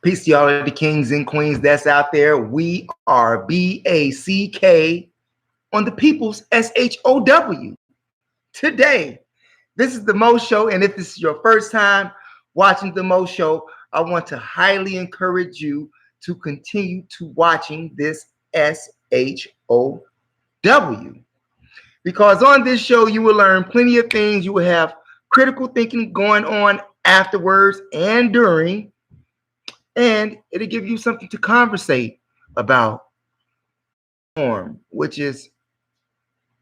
Peace to y'all of the kings and queens that's out there. We are BACK on the people's SHOW. Today, this is the Mo Show, and if this is your first time watching the Mo Show, I want to highly encourage you to continue to watching this SHOW. Because on this show, you will learn plenty of things. You will have critical thinking going on afterwards and during, and it'll give you something to conversate about, which is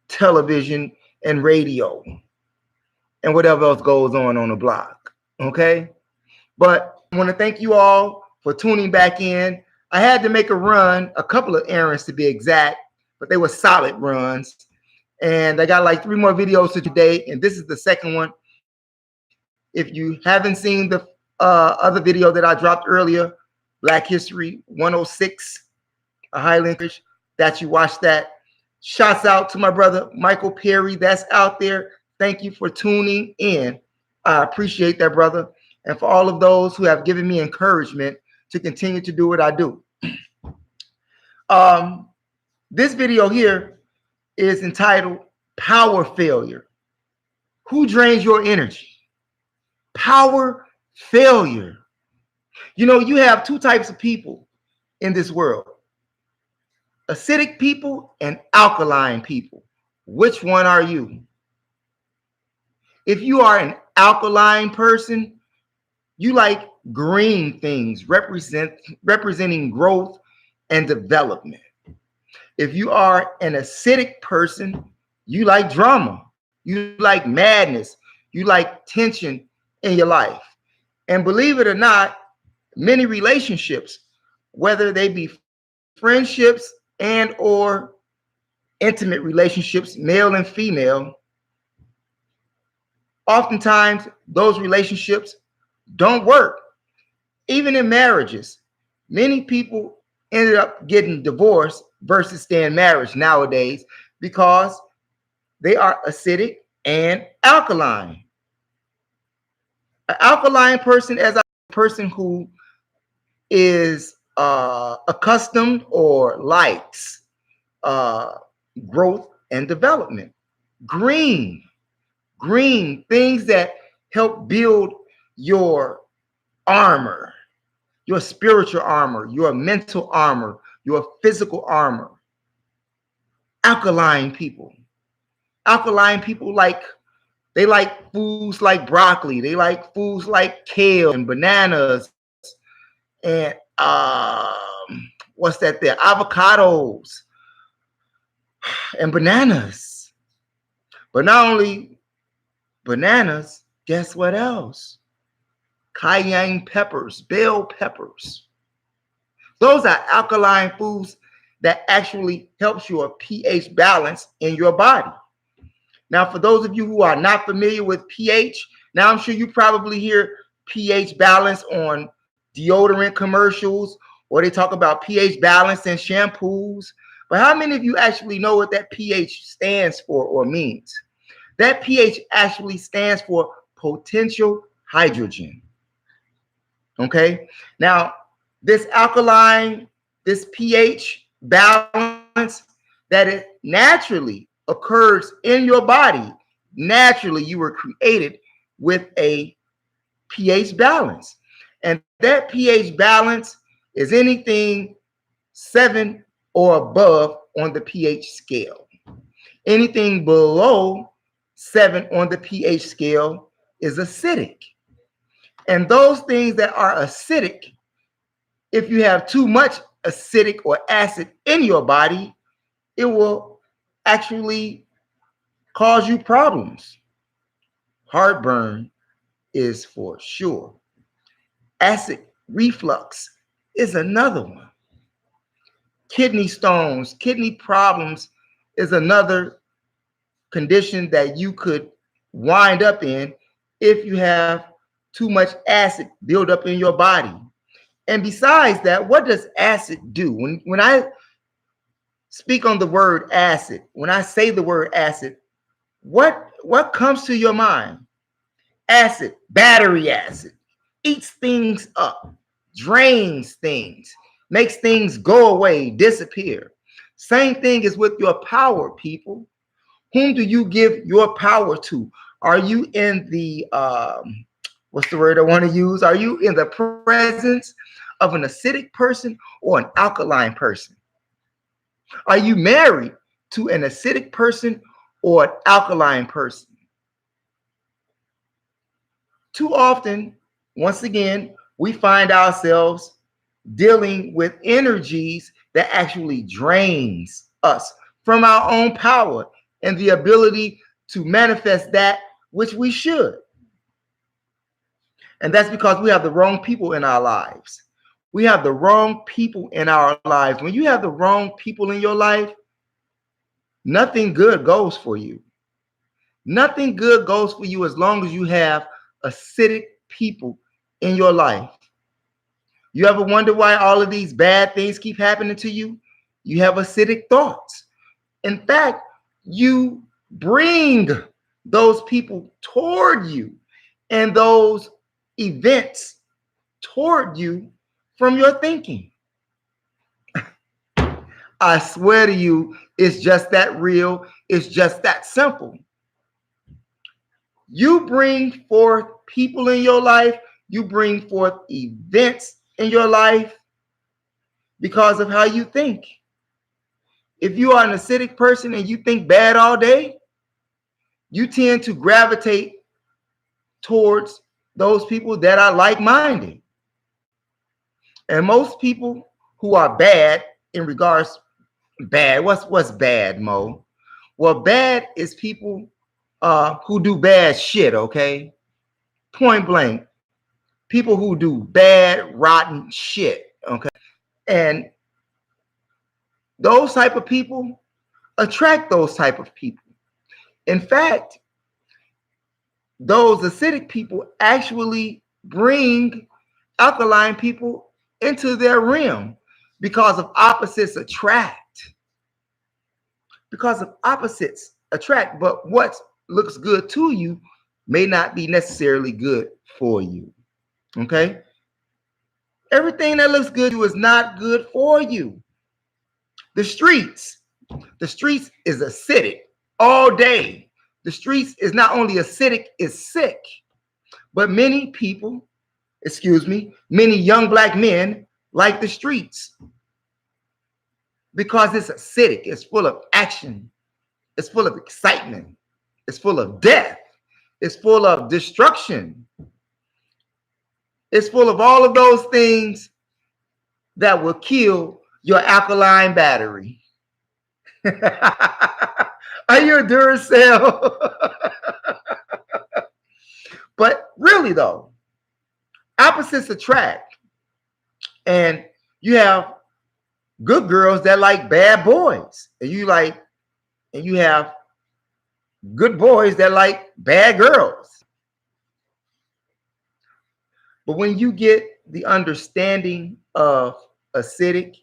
television and radio and whatever else goes on the block. Okay, but I want to thank you all for tuning back in. I had to make a couple of errands to be exact, but they were solid runs, and I got like 3 more videos today, and this is the second one. If you haven't seen the other video that I dropped earlier, Black History 106, I highly encourage that you watch that. Shouts out to my brother Michael Perry that's out there. Thank you for tuning in. I appreciate that, brother. And for all of those who have given me encouragement to continue to do what I do. This video here is entitled Power Failure. Who drains your energy? Power failure. You know, you have 2 types of people in this world: acidic people and alkaline people. Which one are you? If you are an alkaline person, you like green things, representing growth and development. If you are an acidic person, you like drama, you like madness, you like tension in your life. And believe it or not, many relationships, whether they be friendships and or intimate relationships, male and female, oftentimes those relationships don't work. Even in marriages, many people ended up getting divorced versus staying married nowadays because they are acidic and alkaline. An alkaline person is a person who is accustomed or likes growth and development. Green things that help build your armor, your spiritual armor, your mental armor, your physical armor. Alkaline people like foods like broccoli. They like foods like kale and bananas and what's that there? Avocados and bananas. But not only bananas, guess what else? Cayenne peppers, bell peppers. Those are alkaline foods that actually helps your pH balance in your body. Now, for those of you who are not familiar with pH, now I'm sure you probably hear pH balance on deodorant commercials, or they talk about pH balance in shampoos. But how many of you actually know what that pH stands for or means? That pH actually stands for potential hydrogen. Okay. Now, this alkaline, this pH balance that it naturally occurs in your body. Naturally, you were created with a pH balance. And that pH balance is anything 7 or above on the pH scale. Anything below 7 on the pH scale is acidic. And those things that are acidic, if you have too much acidic or acid in your body, it will actually cause you problems. Heartburn is for sure. Acid reflux is another one. Kidney stones, kidney problems is another condition that you could wind up in if you have too much acid build up in your body. And besides that, what does acid do? When I speak on the word acid, when I say the word acid, what comes to your mind? Acid, battery acid, eats things up. drains things, makes things go away, disappear. Same thing is with your power, people. Whom do you give your power to? Are you in the what's the word I want to use? Are you in the presence of an acidic person or an alkaline person? Are you married to an acidic person or an alkaline person? Too often, once again, we find ourselves dealing with energies that actually drains us from our own power and the ability to manifest that which we should. And that's because we have the wrong people in our lives. We have the wrong people in our lives. When you have the wrong people in your life, nothing good goes for you. Nothing good goes for you as long as you have acidic people in your life. You ever wonder why all of these bad things keep happening to you? You have acidic thoughts. In fact, you bring those people toward you and those events toward you from your thinking. I swear to you, it's just that real. It's just that simple. You bring forth people in your life, you bring forth events in your life because of how you think. If you are an acidic person and you think bad all day, you tend to gravitate towards those people that are like-minded. And most people who are bad in regards bad, what's bad, Mo? Well, bad is people who do bad shit, okay? Point blank. People who do bad, rotten shit, okay? And those type of people attract those type of people. In fact, those acidic people actually bring alkaline people into their realm because of opposites attract. Because of opposites attract, but what looks good to you may not be necessarily good for you. Okay? Everything that looks good to you is not good for you. The streets is acidic all day. The streets is not only acidic, it's sick. But many people, many young black men like the streets because it's acidic, it's full of action, it's full of excitement, it's full of death, it's full of destruction, it's full of all of those things that will kill your alkaline battery. Are you a Duracell? But really though, opposites attract. And you have good girls that like bad boys. And you have good boys that like bad girls. But when you get the understanding of acidic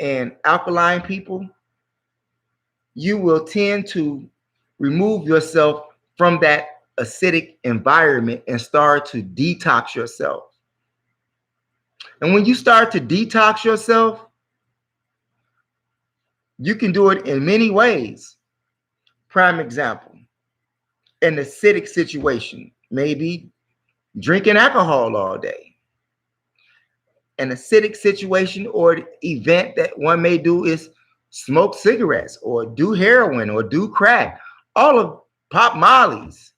and alkaline people, you will tend to remove yourself from that acidic environment and start to detox yourself. And when you start to detox yourself, you can do it in many ways. Prime example, an acidic situation, maybe drinking alcohol all day. An acidic situation or event that one may do is smoke cigarettes or do heroin or do crack, all of pop mollies.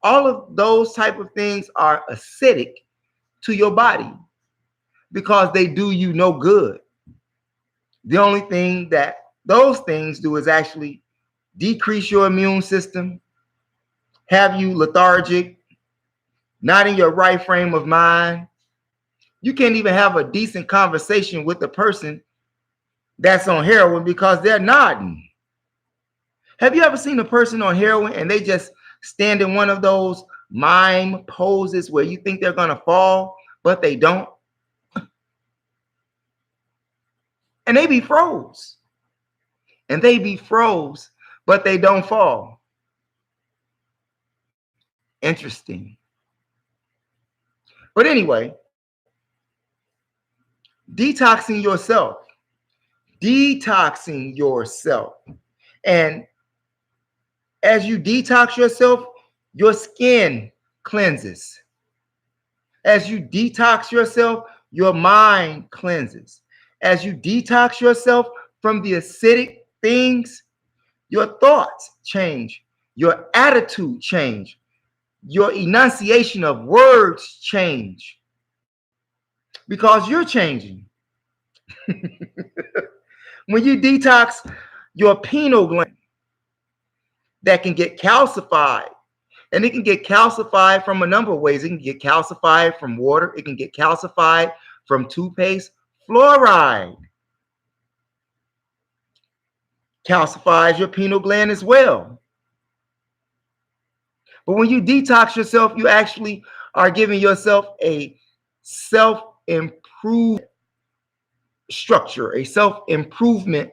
All of those type of things are acidic to your body because they do you no good. The only thing that those things do is actually decrease your immune system, have you lethargic, not in your right frame of mind. You can't even have a decent conversation with the person that's on heroin because they're nodding. Have you ever seen a person on heroin and they just stand in one of those mime poses where you think they're going to fall, but they don't? And they be froze. And they be froze, but they don't fall. Interesting. But anyway, Detoxing yourself. Detoxing yourself. And as you detox yourself, your skin cleanses. As you detox yourself, your mind cleanses. As you detox yourself from the acidic things, your thoughts change. Your attitude change. Your enunciation of words change. Because you're changing. When you detox your pineal gland, that can get calcified. And it can get calcified from a number of ways. It can get calcified from water. It can get calcified from toothpaste. Fluoride calcifies your pineal gland as well. But when you detox yourself, you actually are giving yourself a self-improvement structure, a self-improvement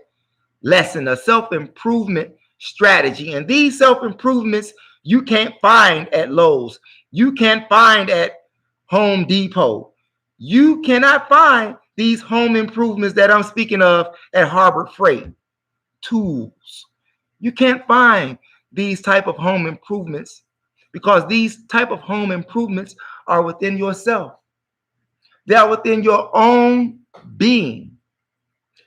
lesson, a self-improvement strategy. And these self-improvements you can't find at Lowe's. You can't find at Home Depot. You cannot find these home improvements that I'm speaking of at Harbor Freight. Tools. You can't find these type of home improvements because these type of home improvements are within yourself. They are within your own being.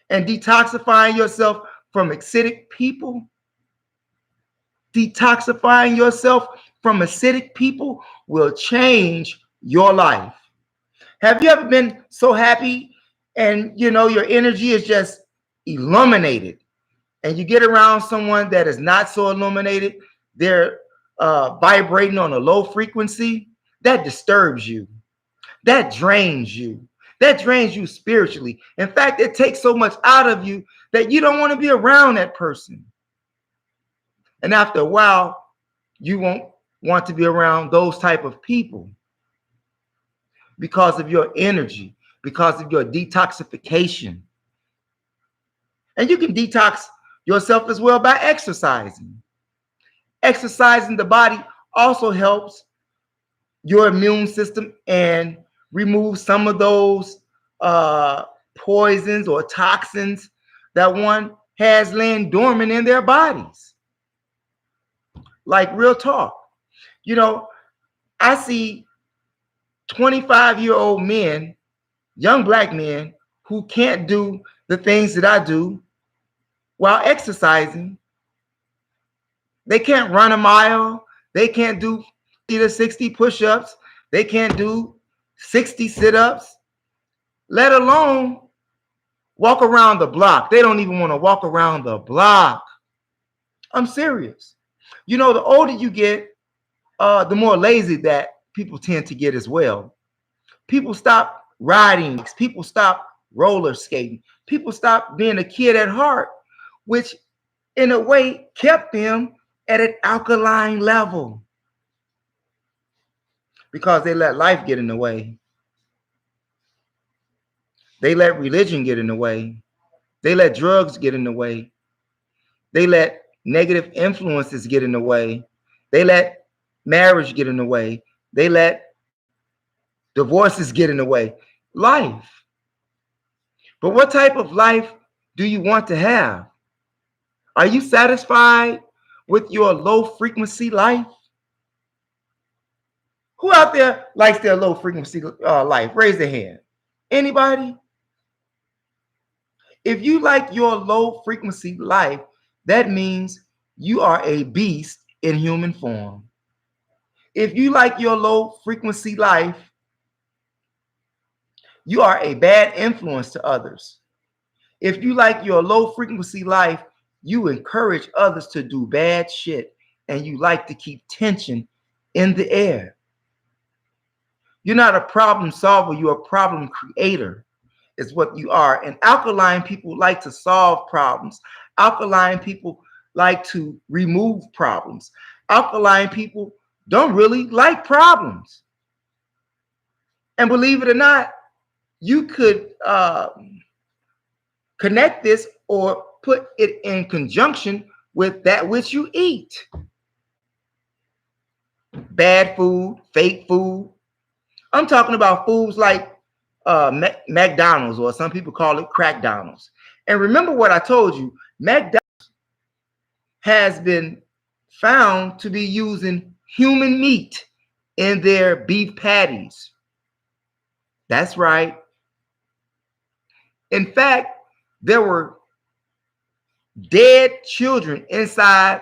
And detoxifying yourself from acidic people, detoxifying yourself from acidic people will change your life. Have you ever been so happy and your energy is just illuminated, and you get around someone that is not so illuminated, they're vibrating on a low frequency? That disturbs you. That drains you. That drains you spiritually. In fact, it takes so much out of you that you don't want to be around that person. And after a while, you won't want to be around those type of people because of your energy, because of your detoxification. And you can detox yourself as well by exercising. Exercising the body also helps your immune system and remove some of those poisons or toxins that one has laying dormant in their bodies. Like real talk. I see 25-year-old men, young black men, who can't do the things that I do while exercising. They can't run a mile. They can't do 50 to 60 push-ups. They can't do 60 sit-ups, let alone walk around the block. They don't even want to walk around the block. I'm serious. The older you get, the more lazy that people tend to get as well. People stop riding. People stop roller skating. People stop being a kid at heart, which in a way kept them at an alkaline level because they let life get in the way. They let religion get in the way. They let drugs get in the way. They let negative influences get in the way. They let marriage get in the way. They let divorces get in the way. Life. But what type of life do you want to have? Are you satisfied with your low frequency life? Who out there likes their low frequency life? Raise their hand. Anybody? If you like your low frequency life, that means you are a beast in human form. If you like your low frequency life, you are a bad influence to others. If you like your low frequency life, you encourage others to do bad shit, and you like to keep tension in the air. You're not a problem solver, you're a problem creator, is what you are. And alkaline people like to solve problems. Alkaline people like to remove problems. Alkaline people don't really like problems. And believe it or not, you could connect this or put it in conjunction with that which you eat. Bad food, fake food. I'm talking about foods like McDonald's, or some people call it Crackdonald's. And remember what I told you, McDonald's has been found to be using human meat in their beef patties. That's right. In fact, there were dead children inside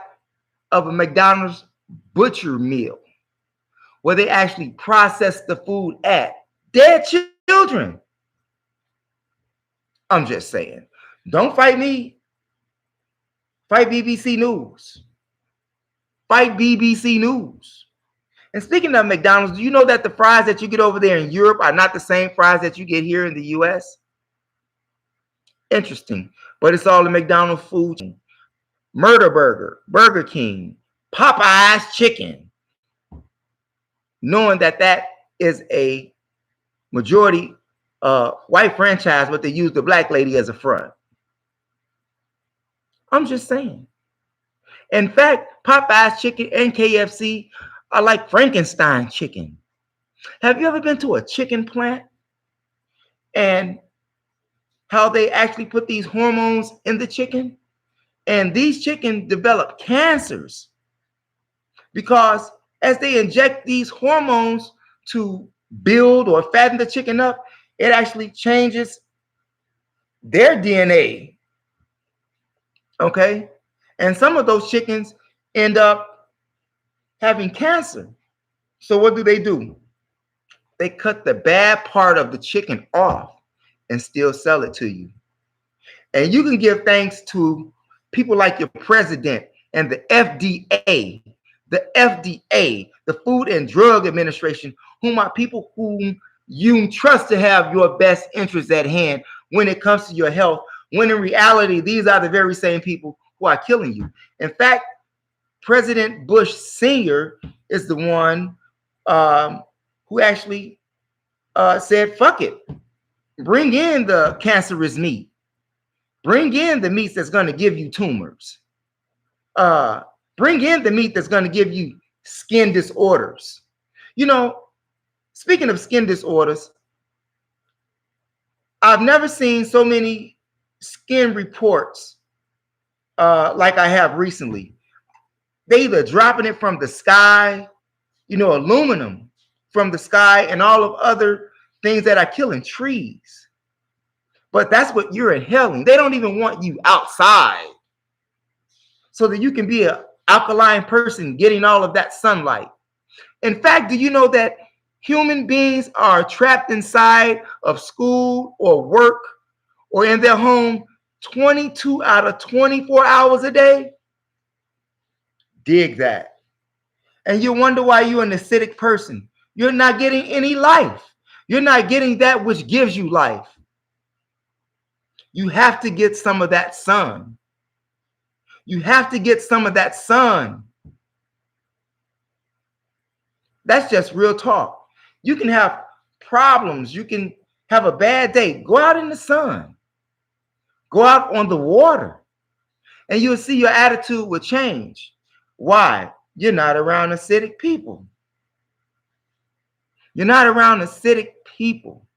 of a McDonald's butcher meal where they actually processed the food at. Dead children. I'm just saying. Don't fight me. Fight BBC News. Fight BBC News. And speaking of McDonald's, do you know that the fries that you get over there in Europe are not the same fries that you get here in the US? Interesting. But it's all the McDonald's food. Murder Burger, Burger King, Popeye's Chicken. Knowing that that is a majority white franchise, but they use the black lady as a front. I'm just saying. In fact, Popeye's Chicken and KFC are like Frankenstein chicken. Have you ever been to a chicken plant and how they actually put these hormones in the chicken? And these chicken develop cancers because as they inject these hormones to build or fatten the chicken up, it actually changes their DNA. Okay? And some of those chickens end up having cancer. So what do? They cut the bad part of the chicken off and still sell it to you. And you can give thanks to people like your president and the FDA, the Food and Drug Administration, whom are people whom you trust to have your best interests at hand when it comes to your health, when in reality, these are the very same people who are killing you. In fact, President Bush Sr. is the one who actually said, fuck it. Bring in the cancerous meat. Bring in the meats that's going to give you tumors. Bring in the meat that's going to give you skin disorders. You know, speaking of skin disorders, I've never seen so many skin reports like I have recently. They either dropping it from the sky, you know, aluminum from the sky and all of other things that are killing trees. But that's what you're inhaling. They don't even want you outside so that you can be an alkaline person getting all of that sunlight. In fact, do you know that human beings are trapped inside of school or work or in their home 22 out of 24 hours a day? Dig that. And you wonder why you're an acidic person. You're not getting any life. You're not getting that which gives you life. You have to get some of that sun. You have to get some of that sun. That's just real talk. You can have problems. You can have a bad day. Go out in the sun. Go out on the water. And you'll see your attitude will change. Why? You're not around acidic people. You're not around acidic people.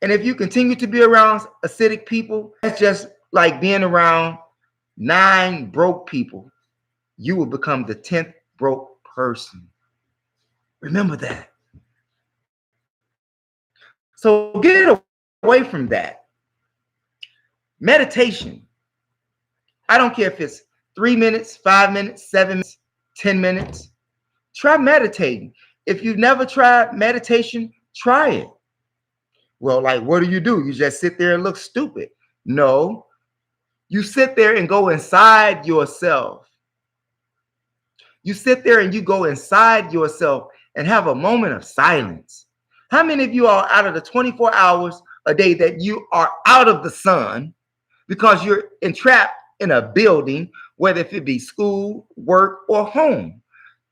And if you continue to be around acidic people, that's just like being around 9 broke people. You will become the 10th broke person. Remember that. So get away from that. Meditation. I don't care if it's 3 minutes, 5 minutes, 7 minutes, 10 minutes. Try meditating. If you've never tried meditation, try it. Well, like, what do? You just sit there and look stupid. No, you sit there and go inside yourself. You sit there and you go inside yourself and have a moment of silence. How many of you are out of the 24 hours a day that you are out of the sun because you're entrapped in a building, whether if it be school, work, or home?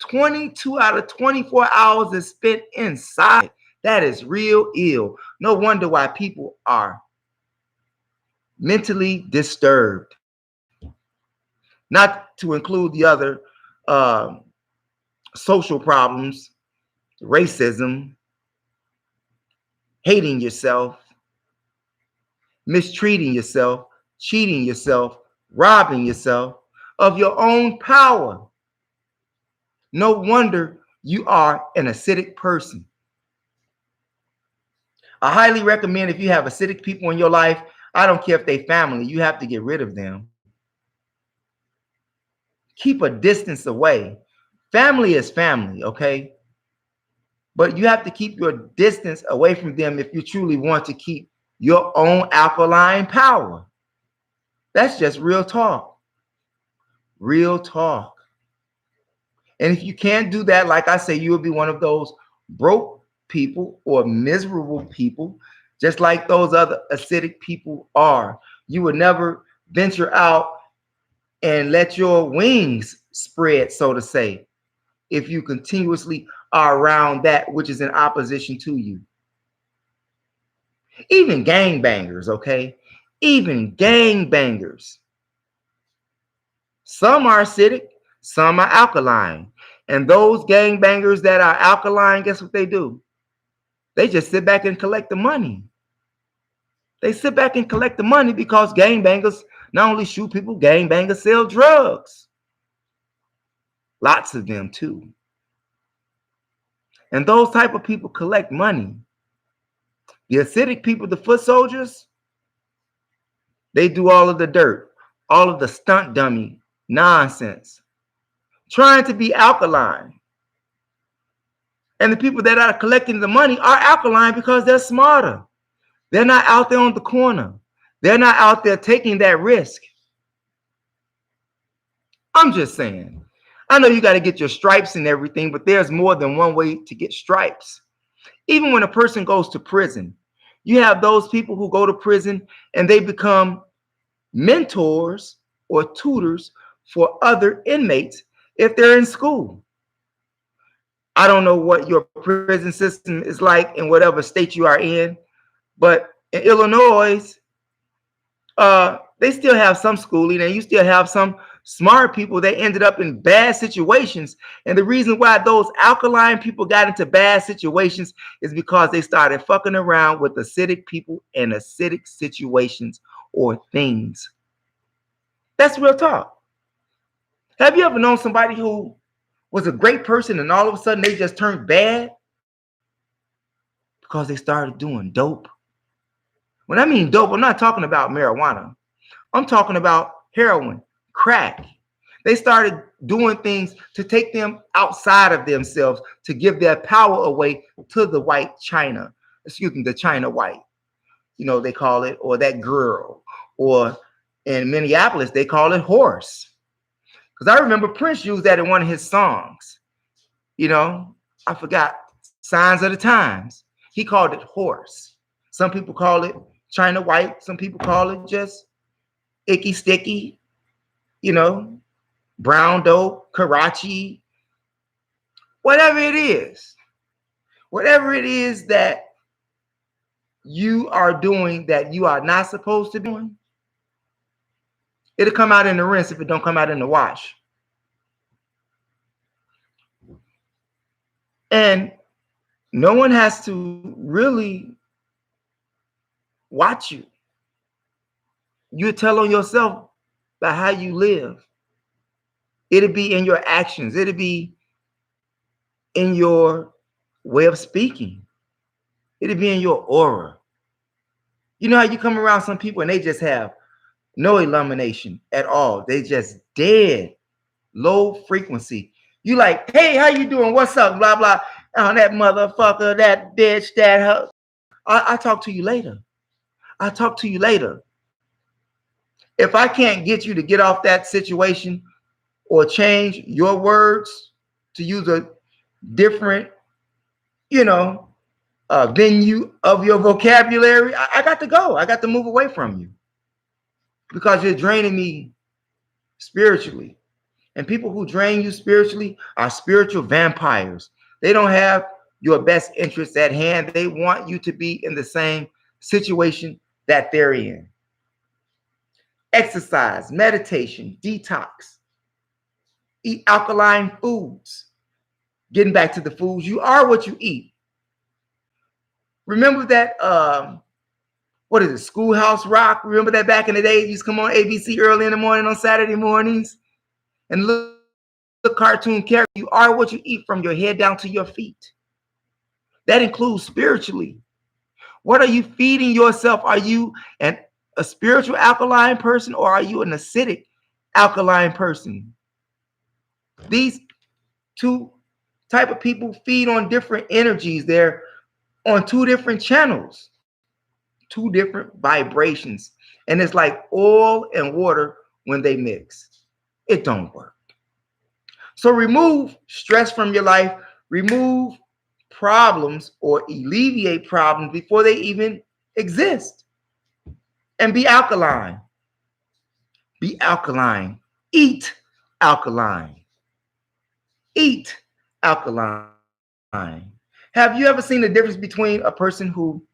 22 out of 24 hours is spent inside. That is real ill. No wonder why people are mentally disturbed. Not to include the other social problems, racism, hating yourself, mistreating yourself, cheating yourself, robbing yourself of your own power. No wonder you are an acidic person. I highly recommend, if you have acidic people in your life, I don't care if they family, you have to get rid of them. Keep a distance away. Family is family, okay? But you have to keep your distance away from them if you truly want to keep your own alkaline power. That's just real talk. Real talk. And if you can't do that, like I say, you will be one of those broke people or miserable people, just like those other acidic people are. You would never venture out and let your wings spread, so to say, if you continuously are around that which is in opposition to you. Even gangbangers, okay? Even gangbangers. Some are acidic, some are alkaline. And those gangbangers that are alkaline, guess what they do? They just sit back and collect the money. They sit back and collect the money because gangbangers not only shoot people, gangbangers sell drugs. Lots of them too. And those type of people collect money. The acidic people, the foot soldiers, they do all of the dirt, all of the stunt dummy nonsense, trying to be alkaline. And the people that are collecting the money are alkaline because they're smarter. They're not out there on the corner. They're not out there taking that risk. I'm just saying. I know you got to get your stripes and everything, but there's more than one way to get stripes. Even when a person goes to prison, you have those people who go to prison and they become mentors or tutors for other inmates if they're in school. I don't know what your prison system is like in whatever state you are in, but in Illinois, they still have some schooling, and you still have some smart people that ended up in bad situations. And the reason why those alkaline people got into bad situations is because they started fucking around with acidic people and acidic situations or things. That's real talk. Have you ever known somebody who was a great person and all of a sudden they just turned bad because they started doing dope? When I mean dope, I'm not talking about marijuana. I'm talking about heroin, crack. They started doing things to take them outside of themselves, to give their power away to the white China. Excuse me, the China white. You know, they call it, or that girl. Or in Minneapolis, they call it horse. Because I remember Prince used that in one of his songs. You know, I forgot, Signs of the Times. He called it horse. Some people call it China white. Some people call it just icky sticky, you know, brown dope, Karachi, whatever it is. Whatever it is that you are doing that you are not supposed to be doing, it'll come out in the rinse if it don't come out in the wash. And no one has to really watch you. You tell on yourself by how you live. It'll be in your actions. It'll be in your way of speaking. It'll be in your aura. You know how you come around some people and they just have no illumination at all. They just dead, low frequency. You like, hey, how you doing? What's up? Blah, blah. Oh, that motherfucker, that bitch, that her. I'll talk to you later. I'll talk to you later. If I can't get you to get off that situation or change your words to use a different, you know, venue of your vocabulary, I got to go. I got to move away from you because you're draining me spiritually. And people who drain you spiritually are spiritual vampires. They don't have your best interests at hand. They want you to be in the same situation that they're in. Exercise, meditation, detox, eat alkaline foods. Getting back to the foods, you are what you eat. Remember that, what is it, Schoolhouse Rock? Remember that back in the day? It used to come on ABC early in the morning on Saturday mornings? And look, the cartoon character, you are what you eat from your head down to your feet. That includes spiritually. What are you feeding yourself? Are you a spiritual alkaline person, or are you an acidic alkaline person? These two type of people feed on different energies. They're on two different channels, two different vibrations. And it's like oil and water when they mix. It don't work. So remove stress from your life, remove problems or alleviate problems before they even exist. And be alkaline. Be alkaline. Eat alkaline. Eat alkaline. Have you ever seen the difference between a person who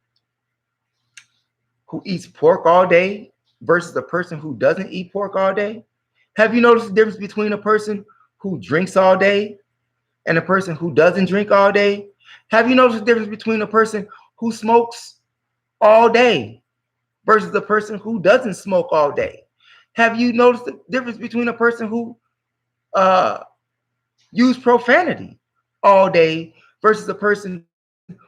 eats pork all day versus a person who doesn't eat pork all day? Have you noticed the difference between a person who drinks all day and a person who doesn't drink all day? Have you noticed the difference between a person who smokes all day versus a person who doesn't smoke all day? Have you noticed the difference between a person who use profanity all day versus a person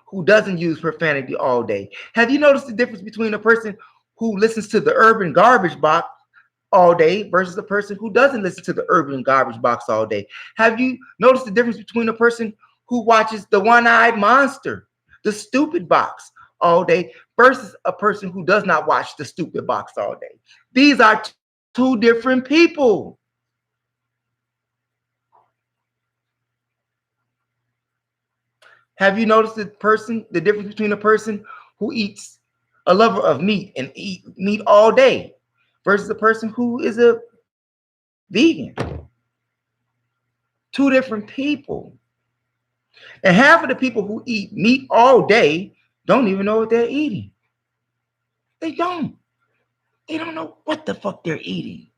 who doesn't use profanity all day? Have you noticed the difference between a person who listens to the Urban Garbage Box all day versus a person who doesn't listen to the Urban Garbage Box all day? Have you noticed the difference between a person who watches the One-Eyed Monster, the Stupid Box all day versus a person who does not watch the Stupid Box all day? These are two different people. Have you noticed the difference between a person who eats a lover of meat and eat meat all day versus a person who is a vegan? Two different people. And half of the people who eat meat all day don't even know what they're eating. They don't. They don't know what the fuck they're eating.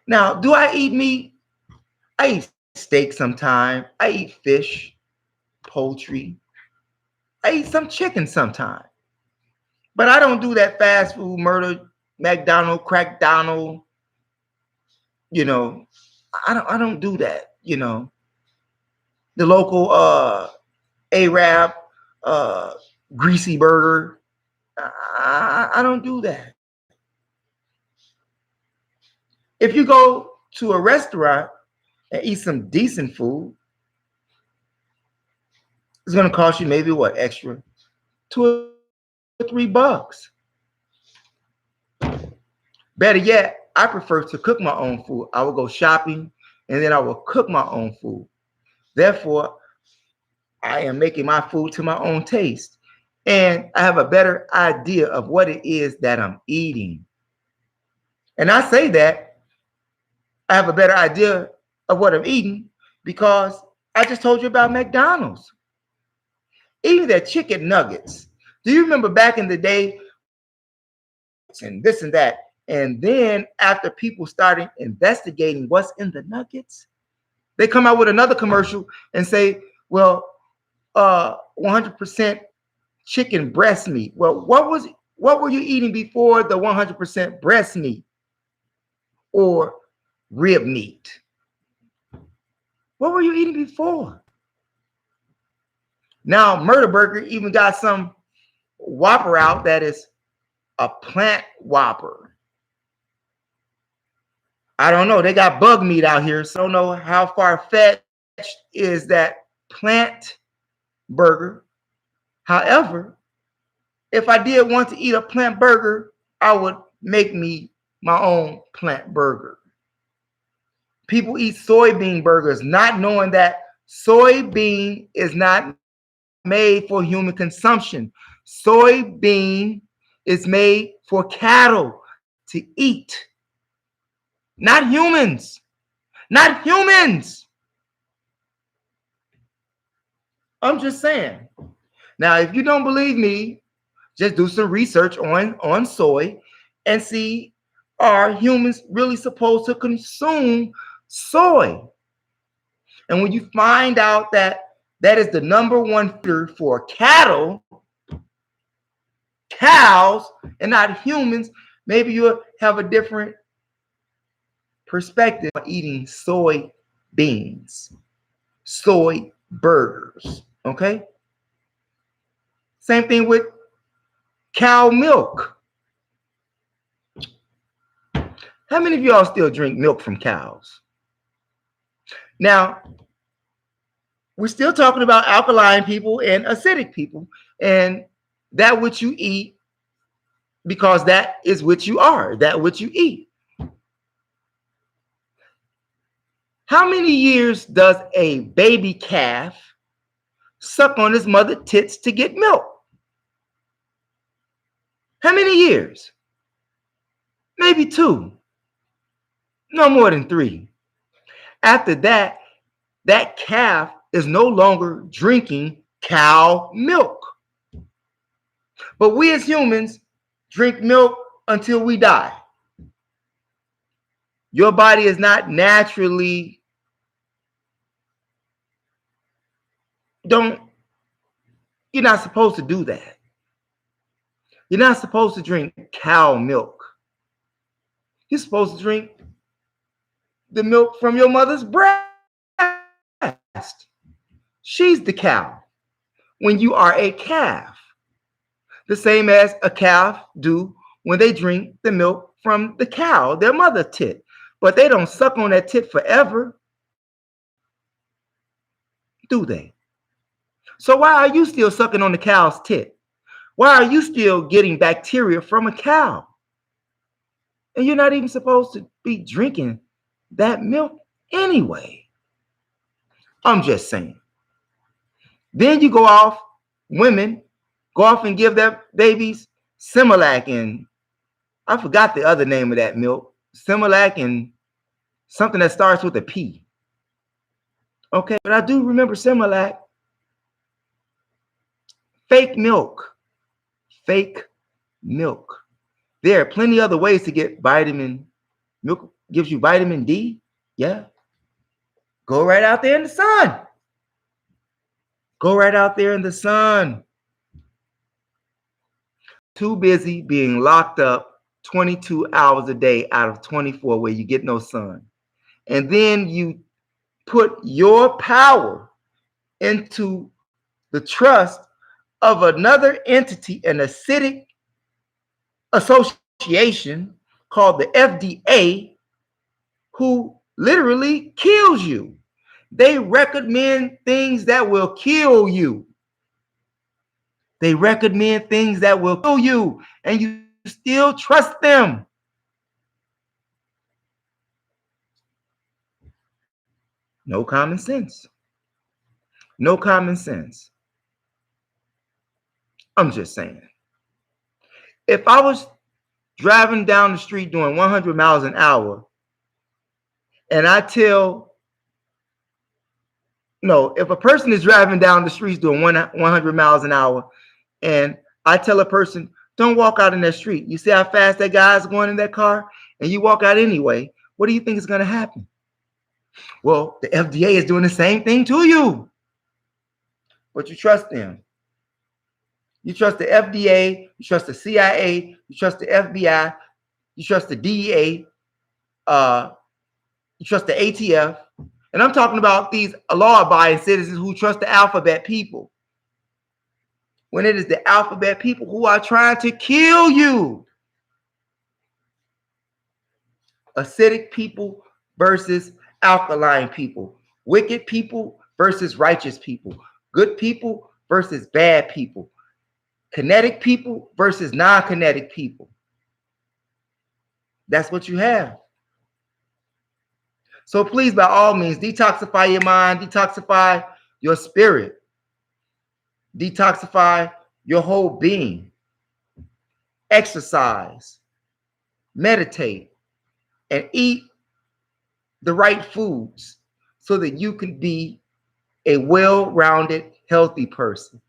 Now, do I eat meat? I eat steak sometimes. I eat fish, poultry. I eat some chicken sometimes. But I don't do that fast food murder, McDonald's, Crackdonald. You know, I don't do that, you know. The local Arab greasy burger. I don't do that. If you go to a restaurant and eat some decent food, it's gonna cost you maybe what, extra $2 or $3. Better yet, I prefer to cook my own food. I will go shopping and then I will cook my own food. Therefore, I am making my food to my own taste. And I have a better idea of what it is that I'm eating. And I say that I have a better idea of what I'm eating because I just told you about McDonald's. Eating their chicken nuggets. Do you remember back in the day and this and that? And then after people started investigating what's in the nuggets, they come out with another commercial and say, well, 100% chicken breast meat. Well, what were you eating before the 100% breast meat or rib meat? What were you eating before? Now, Murder Burger even got some Whopper out that is a plant Whopper. I don't know. They got bug meat out here, so I don't know how far-fetched is that plant burger. However, if I did want to eat a plant burger, I would make me my own plant burger. People eat soybean burgers, not knowing that soybean is not made for human consumption. Soybean is made for cattle to eat, not humans. Not humans. I'm just saying. Now, if you don't believe me, just do some research on soy and see, are humans really supposed to consume soy? And when you find out that that is the number one food for cattle, cows and not humans, maybe you'll have a different perspective on eating soy beans, soy burgers. Okay? Same thing with cow milk. How many of y'all still drink milk from cows? Now, we're still talking about alkaline people and acidic people, and that which you eat, because that is what you are, that which you eat. How many years does a baby calf suck on his mother's tits to get milk? How many years? Maybe 2. No more than 3. After that, that calf is no longer drinking cow milk. But we as humans drink milk until we die. Your body is not naturally, you're not supposed to do that. You're not supposed to drink cow milk. You're supposed to drink the milk from your mother's breast. She's the cow when you are a calf. The same as a calf do when they drink the milk from the cow, their mother tit. But they don't suck on that tit forever, do they? So why are you still sucking on the cow's tit? Why are you still getting bacteria from a cow? And you're not even supposed to be drinking that milk anyway. I'm just saying. Then you go off, women go off and give their babies Similac, and I forgot the other name of that milk. Similac and something that starts with a P. Okay, but I do remember Similac. Fake milk. Fake milk. There are plenty other ways to get vitamin. Milk gives you vitamin D. Yeah. Go right out there in the sun. Go right out there in the sun. Too busy being locked up 22 hours a day out of 24 where you get no sun. And then you put your power into the trust of another entity, an acidic association called the FDA, who literally kills you. They recommend things that will kill you. They recommend things that will kill you, and you still trust them. No common sense. No common sense. I'm just saying. If I was driving down the street doing 100 miles an hour, and if a person is driving down the streets doing 100 miles an hour, and I tell a person, don't walk out in that street. You see how fast that guy's going in that car, and you walk out anyway, what do you think is going to happen? Well, the FDA is doing the same thing to you, but you trust them. You trust the FDA, you trust the CIA, you trust the FBI, you trust the DEA, you trust the ATF. And I'm talking about these law-abiding citizens who trust the alphabet people, when it is the alphabet people who are trying to kill you. Acidic people versus alkaline people. Wicked people versus righteous people. Good people versus bad people. Kinetic people versus non-kinetic people. That's what you have. So please, by all means, detoxify your mind, detoxify your spirit, detoxify your whole being. Exercise, meditate, and eat the right foods so that you can be a well-rounded, healthy person.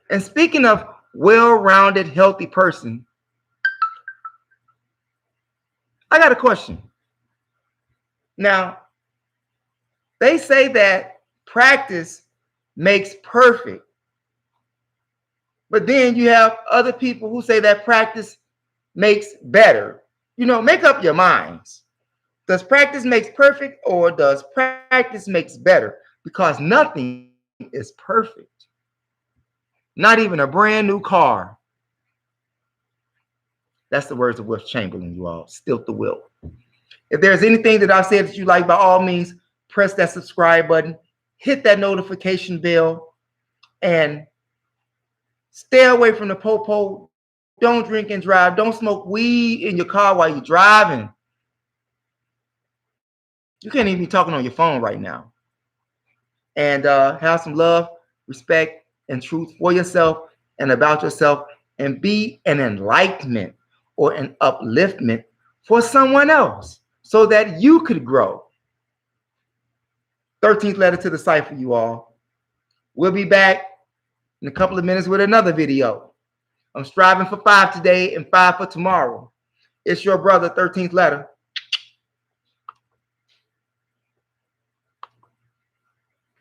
And speaking of well-rounded, healthy person, I got a question. Now, they say that practice makes perfect. But then you have other people who say that practice makes better. You know, make up your minds. Does practice makes perfect, or does practice makes better? Because nothing is perfect. Not even a brand new car. That's the words of Will Chamberlain, you all. Stilt the will. If there's anything that I've said that you like, by all means, press that subscribe button, hit that notification bell, and stay away from the po-po. Don't drink and drive. Don't smoke weed in your car while you're driving. You can't even be talking on your phone right now. And have some love, respect, and truth for yourself and about yourself, and be an enlightenment or an upliftment for someone else so that you could grow. 13th letter to the cipher, you all. We'll be back in a couple of minutes with another video. I'm striving for 5 today and 5 for tomorrow. It's your brother, 13th letter.